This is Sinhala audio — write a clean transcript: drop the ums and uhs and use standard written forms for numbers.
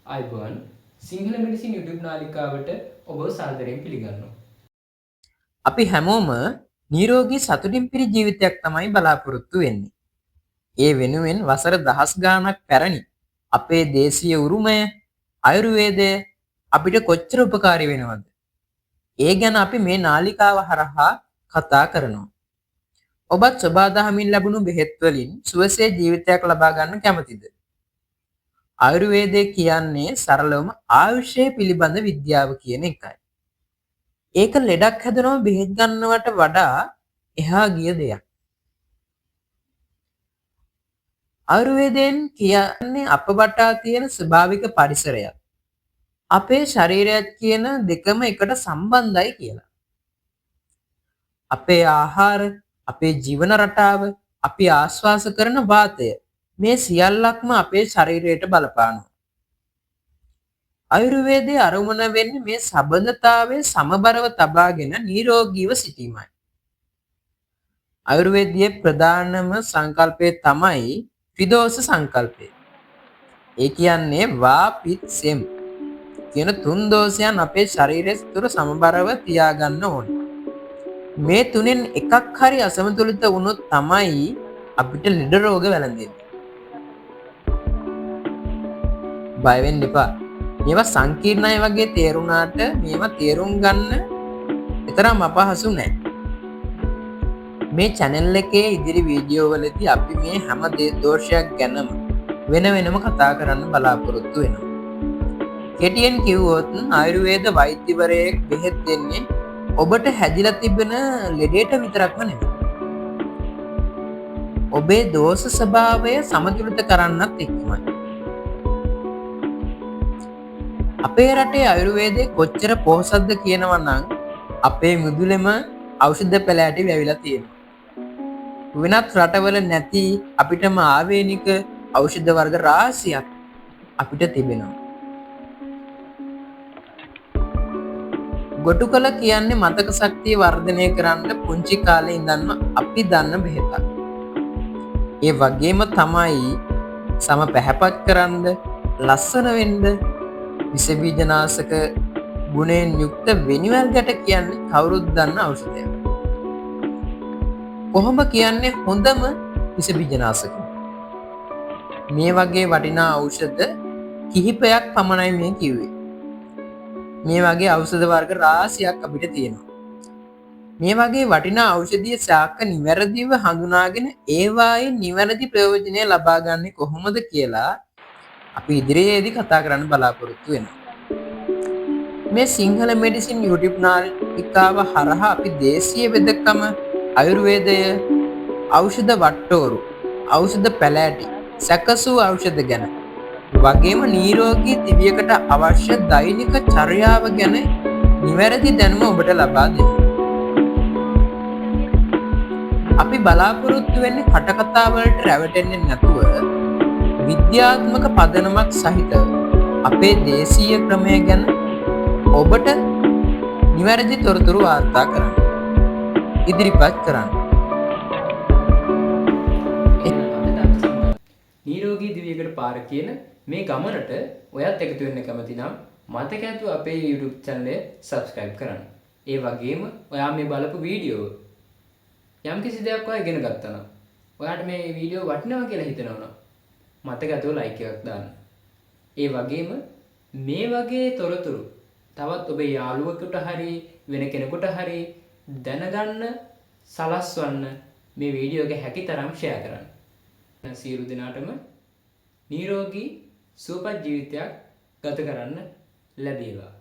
අයිබෝන් සිංහල මෙඩිසින් YouTube නාලිකාවට ඔබ සාදරයෙන් පිළිගන්නවා. අපි හැමෝම නිරෝගී සතුටින් පිරි ජීවිතයක් තමයි බලාපොරොත්තු වෙන්නේ. ඒ වෙනුවෙන් වසර දහස් ගාණක් පැරණි අපේ දේශීය උරුමය ආයුර්වේදය අපිට කොච්චර උපකාරී වෙනවද? ඒ ගැන අපි මේ නාලිකාව හරහා කතා කරනවා. ඔබත් සබාදහමින් ලැබුණු බෙහෙත් වලින් සුවසේ ජීවිතයක් ලබා ගන්න කැමතිද? ආයුර්වේදය කියන්නේ සරලවම ආයුෂය පිළිබඳ විද්‍යාව කියන එකයි. ඒක ලෙඩක් හැදෙනව බෙහෙත් ගන්නවට වඩා එහා ගිය දෙයක්. ආයුර්වේදයෙන් කියන්නේ අප වටා තියෙන ස්වභාවික පරිසරයක්. අපේ ශරීරයත් කියන දෙකම එකට සම්බන්ධයි කියලා. අපේ ආහාර, අපේ ජීවන රටාව, අපි ආශ්වාස කරන වාතය මේ සියල්ලක්ම අපේ ශරීරයට බලපානවා. ආයුර්වේදයේ අරමුණ වෙන්නේ මේ සබඳතාවයේ සමබරව තබාගෙන නිරෝගීව සිටීමයි. ආයුර්වේදයේ ප්‍රධානම සංකල්පය තමයි ත්‍රිදෝෂ සංකල්පය. ඒ කියන්නේ වා පිත් සෙම් කියන තුන් දෝෂයන් අපේ ශරීරයේ තුර සමබරව තියාගන්න ඕනේ. මේ තුනෙන් එකක් හරි අසමතුලිත වුණොත් තමයි අපිට ලෙඩ රෝග වැළඳෙන්නේ. බය වෙන්න එපා. මේවා සංකීර්ණයි වගේ තේරුණාට මේවා තේරුම් ගන්න තරම් අපහසු නෑ. මේ channel එකේ ඉදිරි වීඩියෝ වලදී අපි මේ හැම දෝෂයක් ගැනම වෙන වෙනම කතා කරන්න බලාපොරොත්තු වෙනවා. කෙටියෙන් කිව්වොත් ආයුර්වේද වෛද්‍යවරයෙක් බෙහෙත් දෙන්නේ ඔබට හැදිලා තිබෙන ලෙඩේට විතරක්ම නෙමෙයි. ඔබේ දෝෂ ස්වභාවය සමතුලිත කරන්නත් එක්කමයි. අපේ රටේ ආයුර්වේදයේ කොච්චර පොහොසත්ද කියනවා නම් අපේ මුදුලෙම ඖෂධ පැලෑටි වැවිලා තියෙනවා. වෙනත් රටවල නැති අපිටම ආවේනික ඖෂධ වර්ග රාශියක් අපිට තිබෙනවා. ගොටුකල කියන්නේ මතක ශක්තිය වර්ධනය කරන්න පුංචි කාලේ ඉඳන්ම අපි දන්න බෙහෙතක්. ඒ වගේම තමයි සම පැහැපත් කරන්න, ලස්සන වෙන්න විස බීජනාශක ගුණයෙන් යුක්ත වෙනිවැල් ගැට කියන්නේ කවුරුත් දන්න ඖෂධයක්. කොහොඹ කියන්නේ හොඳම විස බීජනාශක. මේ වගේ වටිනා ඖෂධ කිහිපයක් පමණයි මේ කිව්වේ. මේ වගේ ඖෂධ වර්ග රාශියක් අපිට තියෙනවා. මේ වගේ වටිනා ඖෂධීය ශාක නිවැරදිව හඳුනාගෙන ඒවායේ නිවැරදි ප්‍රයෝජනය ලබා ගන්නේ කොහොමද කියලා අපි ඉදිරියේදී කතා කරන්න බලාපොරොත්තු වෙනවා. මේ සිංහල මෙඩිසින් YouTube නාලිකාව හරහා අපි දේශීය වෙදකම, ආයුර්වේදය, ඖෂධ වට්ටෝරු, ඖෂධ පැලෑටි, සැකසූ ඖෂධ ගැන වගේම නිරෝගී දිවියකට අවශ්‍ය දෛනික චර්යාව ගැන නිවැරදි දැනුම ඔබට ලබා දෙනවා. අපි බලාපොරොත්තු වෙන්නේ කටකතා වලට රැවටෙන්නේ නැතුව විද්‍යාත්මක පදනමක් සහිතව අපේ දේශීය ක්‍රමය ගැන ඔබට නිවැරදි තොරතුරු වාර්තා කරන්න. ඉදිරිපත් කරන්න. නිරෝගී දිවියකට පාර කියන මේ ගමනට ඔයත් එකතු වෙන්න කැමති නම් මතක ඇතුව අපේ YouTube channel එක subscribe කරන්න. ඒ වගේම ඔයා මේ බලපු වීඩියෝ යම්කිසි දෙයක් ඔයා ඉගෙන ගත්තා නම් ඔයාට මේ වීඩියෝ වටිනවා කියලා හිතනවා නම් මතක ඇතුව like එකක් දාන්න. ඒ වගේම මේ වගේ තොරතුරු තවත් ඔබේ යාළුවෙකුට හරි වෙන කෙනෙකුට හරි දැනගන්න සලස්වන්න මේ වීඩියෝ එක හැකි තරම් share කරන්න. සියලු දෙනාටම නිරෝගී සුවපත් ජීවිතයක් ගත කරන්න ලැබේවා.